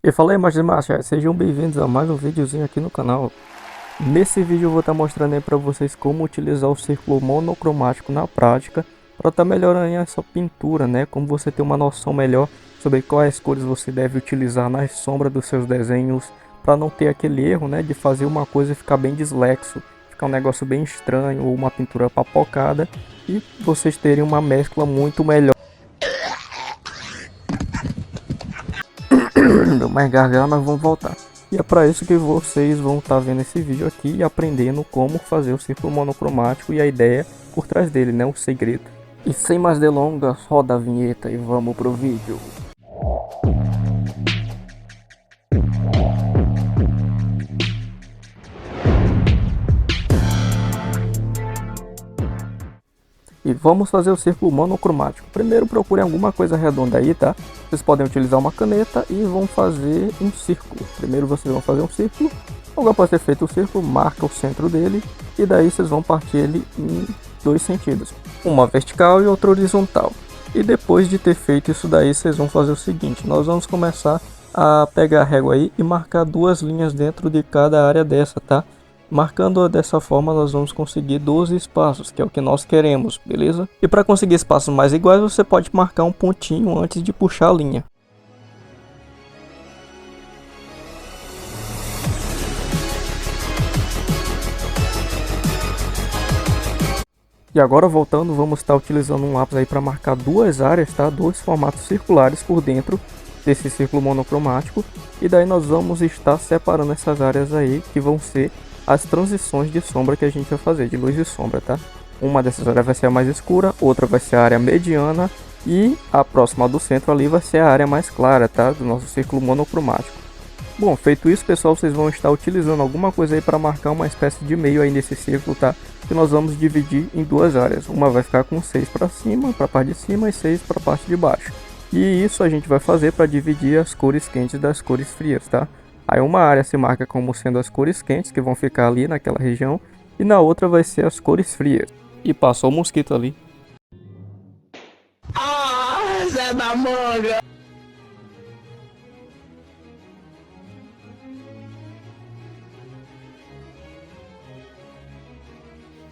E fala aí, Márcia, sejam bem-vindos a mais um videozinho aqui no canal. Nesse vídeo eu vou estar mostrando aí para vocês como utilizar o círculo monocromático na prática para estar melhorando aí essa pintura, né? Como você ter uma noção melhor sobre quais cores você deve utilizar nas sombras dos seus desenhos para não ter aquele erro, né? De fazer uma coisa e ficar bem dislexo, ficar um negócio bem estranho ou uma pintura papocada e vocês terem uma mescla muito melhor. Deu mais gargalo, mas vamos voltar. E é para isso que vocês vão estar vendo esse vídeo aqui e aprendendo como fazer o círculo monocromático e a ideia por trás dele, né? O segredo. E sem mais delongas, roda a vinheta e vamos pro vídeo. E vamos fazer o círculo monocromático. Primeiro procurem alguma coisa redonda aí, tá? Vocês podem utilizar uma caneta e vão fazer um círculo. Primeiro vocês vão fazer um círculo. Logo após ter feito o círculo, marca o centro dele. E daí vocês vão partir ele em dois sentidos. Uma vertical e outra horizontal. E depois de ter feito isso daí, vocês vão fazer o seguinte. Nós vamos começar a pegar a régua aí e marcar duas linhas dentro de cada área dessa, tá? Marcando dessa forma nós vamos conseguir 12 espaços, que é o que nós queremos, beleza? E para conseguir espaços mais iguais você pode marcar um pontinho antes de puxar a linha. E agora voltando, vamos estar utilizando um lápis aí para marcar duas áreas, tá? Dois formatos circulares por dentro desse círculo monocromático. E daí nós vamos estar separando essas áreas aí que vão ser as transições de sombra que a gente vai fazer, de luz e sombra, tá? Uma dessas áreas vai ser a mais escura, outra vai ser a área mediana e a próxima do centro ali vai ser a área mais clara, tá? Do nosso círculo monocromático. Bom, feito isso, pessoal, vocês vão estar utilizando alguma coisa aí para marcar uma espécie de meio aí nesse círculo, tá? Que nós vamos dividir em duas áreas. Uma vai ficar com 6 para cima, para a parte de cima, e 6 para a parte de baixo. E isso a gente vai fazer para dividir as cores quentes das cores frias, tá? Aí uma área se marca como sendo as cores quentes, que vão ficar ali naquela região, e na outra vai ser as cores frias. E passou o mosquito ali. Ah, Zé da Manga!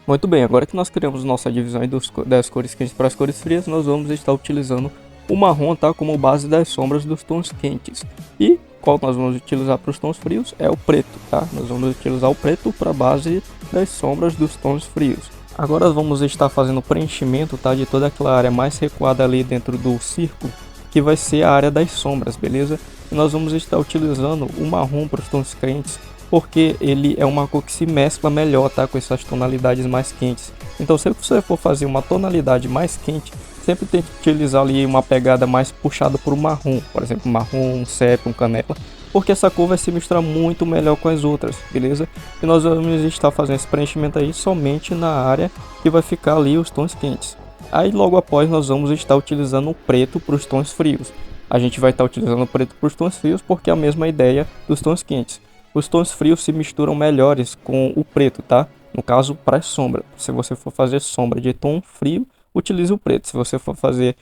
Muito bem, agora que nós criamos nossa divisão das cores quentes para as cores frias, nós vamos estar utilizando o marrom, tá, como base das sombras dos tons quentes. E qual nós vamos utilizar para os tons frios é o preto, tá? Nós vamos utilizar o preto para a base das sombras dos tons frios. Agora vamos estar fazendo o preenchimento, tá, de toda aquela área mais recuada ali dentro do círculo, que vai ser a área das sombras, beleza? E nós vamos estar utilizando o marrom para os tons quentes, porque ele é uma cor que se mescla melhor, tá, com essas tonalidades mais quentes. Então se você for fazer uma tonalidade mais quente, sempre tem que utilizar ali uma pegada mais puxada por marrom, por exemplo, marrom, um sépia, um canela, porque essa cor vai se misturar muito melhor com as outras, beleza? E nós vamos estar fazendo esse preenchimento aí somente na área que vai ficar ali os tons quentes. Aí logo após nós vamos estar utilizando o preto para os tons frios. A gente vai estar utilizando o preto para os tons frios porque é a mesma ideia dos tons quentes. Os tons frios se misturam melhores com o preto, tá? No caso, para sombra. Se você for fazer sombra de tom frio, utilize o preto. Se você for fazer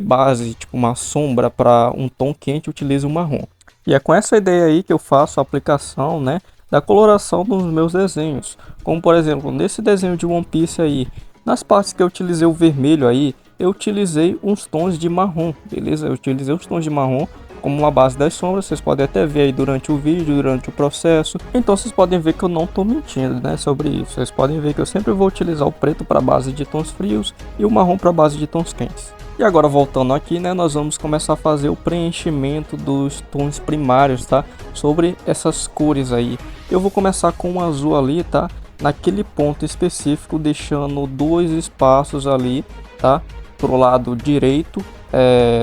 base, tipo uma sombra para um tom quente, utilize o marrom. E é com essa ideia aí que eu faço a aplicação, né, da coloração dos meus desenhos. Como por exemplo, nesse desenho de One Piece aí, nas partes que eu utilizei o vermelho aí, eu utilizei uns tons de marrom, beleza? Eu utilizei os tons de marrom como uma base das sombras, vocês podem até ver aí durante o vídeo, durante o processo. Então vocês podem ver que eu não estou mentindo, né, sobre isso. Vocês podem ver que eu sempre vou utilizar o preto para base de tons frios e o marrom para base de tons quentes. E agora voltando aqui, né, nós vamos começar a fazer o preenchimento dos tons primários, tá, sobre essas cores aí. Eu vou começar com o azul ali, tá, naquele ponto específico, deixando dois espaços ali, tá, pro lado direito.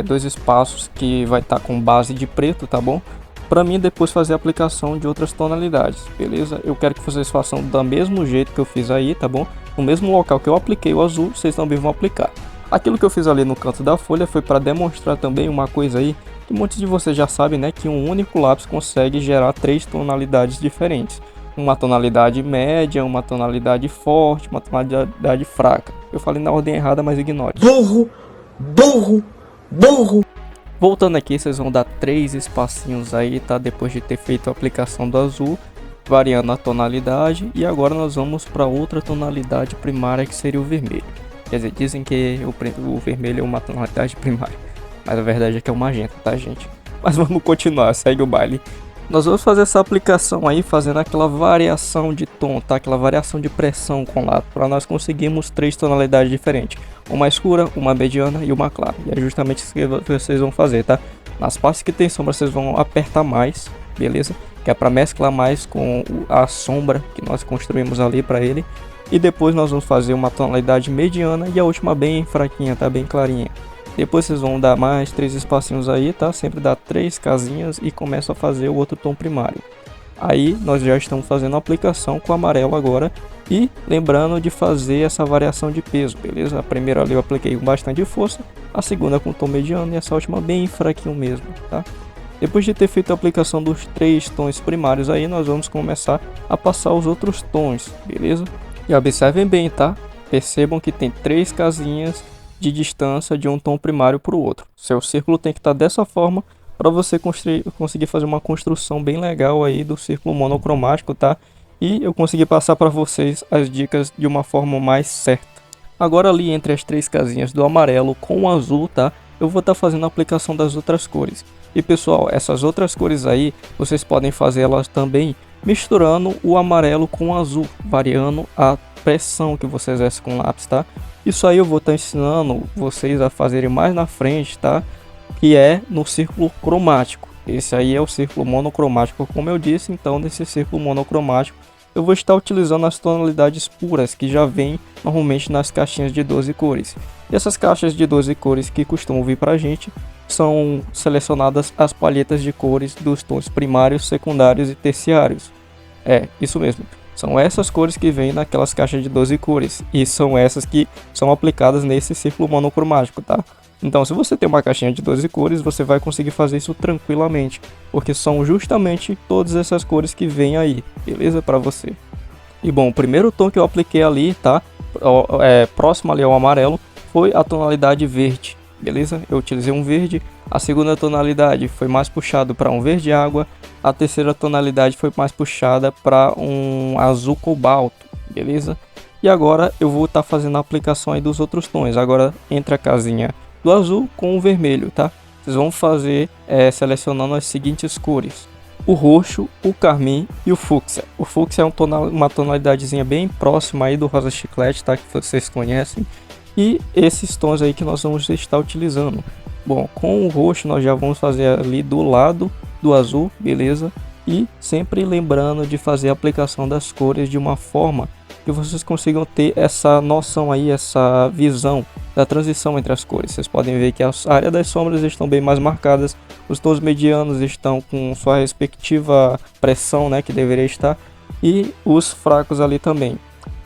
Dois espaços que vai estar com base de preto, tá bom? Para mim depois fazer a aplicação de outras tonalidades, beleza? Eu quero que vocês façam do mesmo jeito que eu fiz aí, tá bom? No mesmo local que eu apliquei o azul, vocês também vão aplicar. Aquilo que eu fiz ali no canto da folha foi para demonstrar também uma coisa aí que muitos de vocês já sabem, né? Que um único lápis consegue gerar três tonalidades diferentes. Uma tonalidade média, uma tonalidade forte, uma tonalidade fraca. Eu falei na ordem errada, mas ignore. Burro! Burro! Burro! Voltando aqui, vocês vão dar 3 espacinhos aí, tá? Depois de ter feito a aplicação do azul, variando a tonalidade. E agora nós vamos para outra tonalidade primária, que seria o vermelho. Quer dizer, dizem que o vermelho é uma tonalidade primária, mas a verdade é que é o magenta, tá, gente? Mas vamos continuar, segue o baile. Nós vamos fazer essa aplicação aí, fazendo aquela variação de tom, tá? Aquela variação de pressão com o lápis, para nós conseguirmos 3 tonalidades diferentes. Uma escura, uma mediana e uma clara. E é justamente isso que vocês vão fazer, tá? Nas partes que tem sombra, vocês vão apertar mais, beleza? Que é para mesclar mais com a sombra que nós construímos ali para ele. E depois nós vamos fazer uma tonalidade mediana e a última bem fraquinha, tá? Bem clarinha. Depois vocês vão dar mais 3 espacinhos aí, tá? Sempre dá 3 casinhas e começa a fazer o outro tom primário. Aí nós já estamos fazendo a aplicação com o amarelo agora. E lembrando de fazer essa variação de peso, beleza? A primeira ali eu apliquei com bastante força, a segunda com tom mediano e essa última bem fraquinho mesmo, tá? Depois de ter feito a aplicação dos 3 tons primários aí, nós vamos começar a passar os outros tons, beleza? E observem bem, tá? Percebam que tem 3 casinhas de distância de um tom primário para o outro. Seu círculo tem que estar dessa forma para você conseguir fazer uma construção bem legal aí do círculo monocromático, tá? E eu consegui passar para vocês as dicas de uma forma mais certa. Agora ali entre as 3 casinhas do amarelo com o azul, tá? Eu vou estar fazendo a aplicação das outras cores. E pessoal, essas outras cores aí, vocês podem fazer elas também misturando o amarelo com o azul, variando a pressão que você exerce com o lápis, tá? Isso aí eu vou estar ensinando vocês a fazerem mais na frente, tá? Que é no círculo cromático. Esse aí é o círculo monocromático, como eu disse. Então nesse círculo monocromático eu vou estar utilizando as tonalidades puras que já vem normalmente nas caixinhas de 12 cores. E essas caixas de 12 cores que costumam vir pra gente são selecionadas as palhetas de cores dos tons primários, secundários e terciários. É, isso mesmo. São essas cores que vêm naquelas caixas de 12 cores. E são essas que são aplicadas nesse círculo monocromático, tá? Então, se você tem uma caixinha de 12 cores, você vai conseguir fazer isso tranquilamente. Porque são justamente todas essas cores que vêm aí, beleza? Para você. E bom, o primeiro tom que eu apliquei ali, tá? Próximo ali ao amarelo, foi a tonalidade verde, beleza? Eu utilizei um verde. A segunda tonalidade foi mais puxado para um verde água. A terceira tonalidade foi mais puxada para um azul cobalto, beleza? E agora eu vou estar fazendo a aplicação aí dos outros tons. Agora entre a casinha do azul com o vermelho, tá? Vocês vão fazer selecionando as seguintes cores: o roxo, o carmim e o fúcsia. O fúcsia é uma tonalidadezinha bem próxima aí do rosa chiclete, tá? Que vocês conhecem. E esses tons aí que nós vamos estar utilizando. Bom, com o roxo nós já vamos fazer ali do lado do azul, beleza? E sempre lembrando de fazer a aplicação das cores de uma forma que vocês consigam ter essa noção aí, essa visão da transição entre as cores. Vocês podem ver que a área das sombras estão bem mais marcadas, os tons medianos estão com sua respectiva pressão, né, que deveria estar, e os fracos ali também.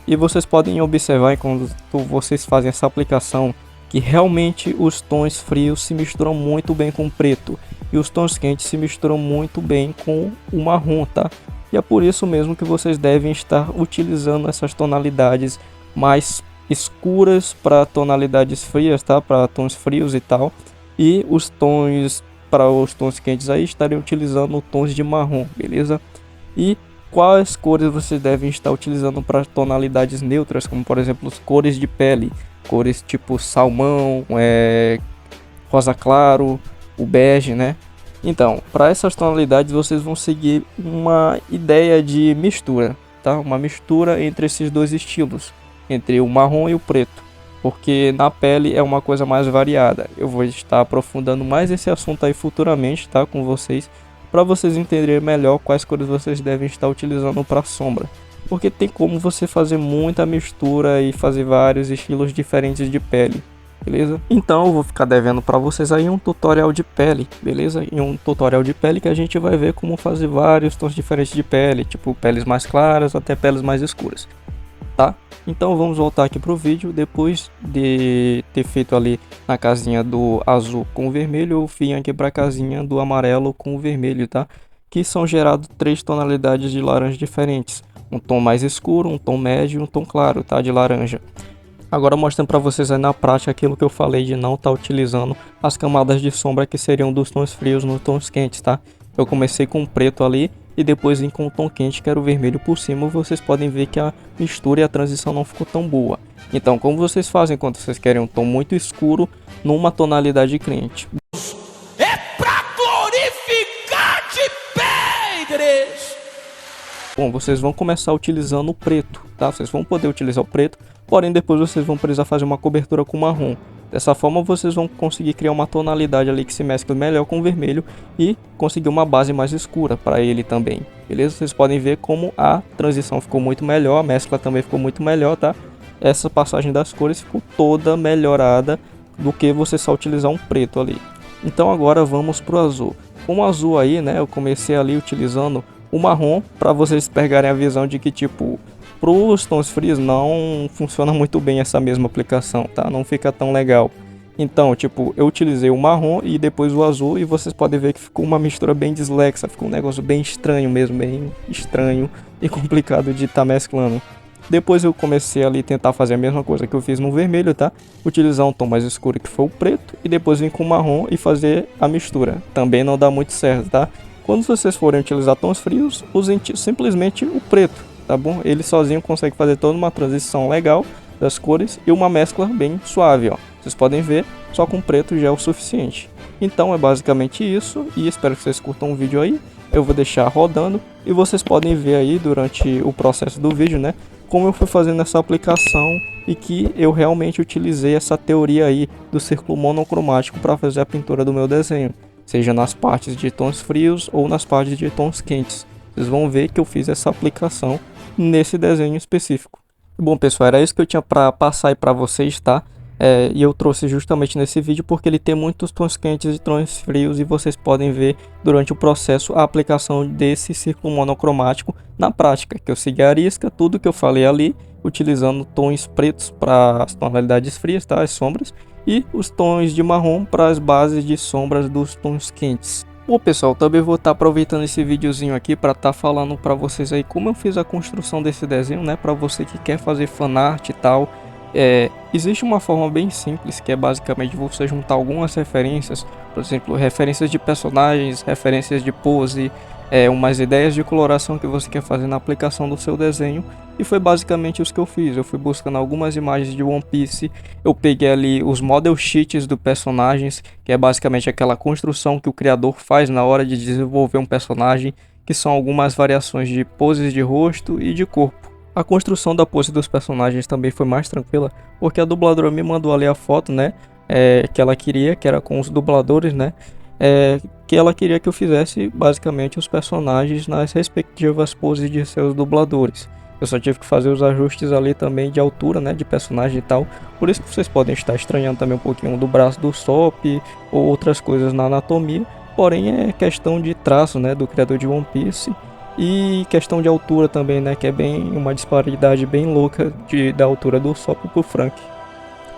E vocês podem observar quando vocês fazem essa aplicação que realmente os tons frios se misturam muito bem com o preto e os tons quentes se misturam muito bem com o marrom, tá? E é por isso mesmo que vocês devem estar utilizando essas tonalidades mais escuras para tonalidades frias, tá? Para tons frios e tal. E os tons para os tons quentes aí estarem utilizando tons de marrom, beleza? E quais cores vocês devem estar utilizando para tonalidades neutras, como por exemplo as cores de pele, cores tipo salmão, rosa claro, o bege, né? Então, para essas tonalidades vocês vão seguir uma ideia de mistura, tá? Uma mistura entre esses dois estilos, entre o marrom e o preto, porque na pele é uma coisa mais variada. Eu vou estar aprofundando mais esse assunto aí futuramente, tá? Com vocês, para vocês entenderem melhor quais cores vocês devem estar utilizando para sombra, porque tem como você fazer muita mistura e fazer vários estilos diferentes de pele, beleza? Então eu vou ficar devendo para vocês aí um tutorial de pele, beleza? E um tutorial de pele que a gente vai ver como fazer vários tons diferentes de pele, tipo peles mais claras até peles mais escuras, tá? Então vamos voltar aqui pro vídeo. Depois de ter feito ali na casinha do azul com o vermelho, eu vim aqui para a casinha do amarelo com o vermelho, tá? Que são gerados 3 tonalidades de laranja diferentes, um tom mais escuro, um tom médio e um tom claro, tá? De laranja. Agora mostrando para vocês aí na prática aquilo que eu falei de não estar utilizando as camadas de sombra que seriam dos tons frios nos tons quentes, tá? Eu comecei com o preto ali e depois vim com o tom quente, que era o vermelho por cima. Vocês podem ver que a mistura e a transição não ficou tão boa. Então, como vocês fazem quando vocês querem um tom muito escuro numa tonalidade quente? É pra glorificar de pé, igreja! Bom, vocês vão começar utilizando o preto, tá? Vocês vão poder utilizar o preto, porém depois vocês vão precisar fazer uma cobertura com marrom. Dessa forma vocês vão conseguir criar uma tonalidade ali que se mescle melhor com o vermelho e conseguir uma base mais escura para ele também, beleza? Vocês podem ver como a transição ficou muito melhor, a mescla também ficou muito melhor, tá? Essa passagem das cores ficou toda melhorada do que você só utilizar um preto ali. Então agora vamos pro azul. Com o azul aí, né, eu comecei ali utilizando o marrom para vocês pegarem a visão de que tipo para os tons frios não funciona muito bem essa mesma aplicação, tá? Não fica tão legal. Então, tipo, eu utilizei o marrom e depois o azul e vocês podem ver que ficou uma mistura bem dislexa, ficou um negócio bem estranho mesmo, bem estranho e complicado de estar mesclando. Depois eu comecei ali tentar fazer a mesma coisa que eu fiz no vermelho, tá? Utilizar um tom mais escuro que foi o preto e depois vim com o marrom e fazer a mistura. Também não dá muito certo, tá? Quando vocês forem utilizar tons frios, usem simplesmente o preto, tá bom? Ele sozinho consegue fazer toda uma transição legal das cores e uma mescla bem suave, ó. Vocês podem ver, só com preto já é o suficiente. Então é basicamente isso e espero que vocês curtam o vídeo aí. Eu vou deixar rodando e vocês podem ver aí durante o processo do vídeo, né? Como eu fui fazendo essa aplicação e que eu realmente utilizei essa teoria aí do círculo monocromático para fazer a pintura do meu desenho. Seja nas partes de tons frios ou nas partes de tons quentes. Vocês vão ver que eu fiz essa aplicação nesse desenho específico. Bom pessoal, era isso que eu tinha para passar aí para vocês, tá? E eu trouxe justamente nesse vídeo porque ele tem muitos tons quentes e tons frios e vocês podem ver durante o processo a aplicação desse círculo monocromático na prática, que eu segui a arisca, tudo que eu falei ali, utilizando tons pretos para as tonalidades frias, tá? As sombras, e os tons de marrom para as bases de sombras dos tons quentes. Bom pessoal, também vou estar aproveitando esse videozinho aqui para estar falando para vocês aí como eu fiz a construção desse desenho, né? Para você que quer fazer fanart e tal. Existe uma forma bem simples que é basicamente você juntar algumas referências, por exemplo, referências de personagens, referências de pose, umas ideias de coloração que você quer fazer na aplicação do seu desenho, e foi basicamente isso que eu fiz. Eu fui buscando algumas imagens de One Piece, eu peguei ali os model sheets dos personagens, que é basicamente aquela construção que o criador faz na hora de desenvolver um personagem, que são algumas variações de poses de rosto e de corpo. A construção da pose dos personagens também foi mais tranquila, porque a dubladora me mandou ali a foto, né, que ela queria, que era com os dubladores, né, que ela queria que eu fizesse basicamente os personagens nas respectivas poses de seus dubladores. Eu só tive que fazer os ajustes ali também de altura, né, de personagem e tal, por isso que vocês podem estar estranhando também um pouquinho do braço do Sop ou outras coisas na anatomia, porém é questão de traço, né, do criador de One Piece. E questão de altura também, né, que é bem uma disparidade bem louca da altura do Sop pro Frank.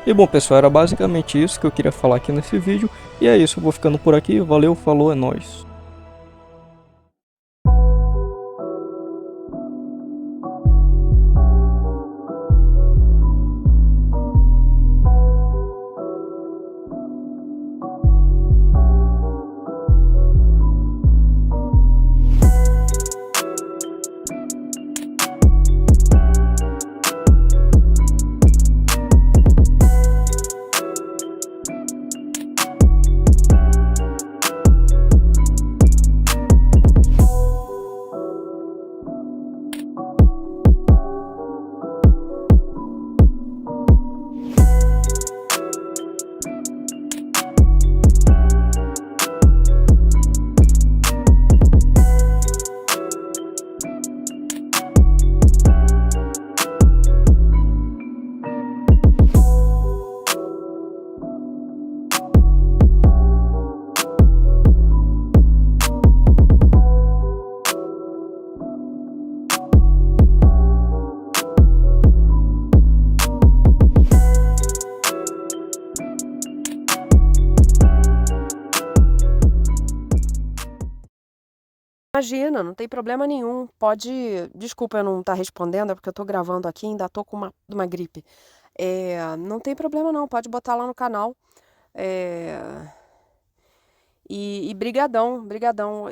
E bom pessoal, era basicamente isso que eu queria falar aqui nesse vídeo. E é isso, eu vou ficando por aqui, valeu, falou, é nóis. Imagina, não tem problema nenhum. Pode. Desculpa eu não estar respondendo, é porque eu tô gravando aqui e ainda tô com uma gripe. Não tem problema não, pode botar lá no canal. E brigadão, brigadão.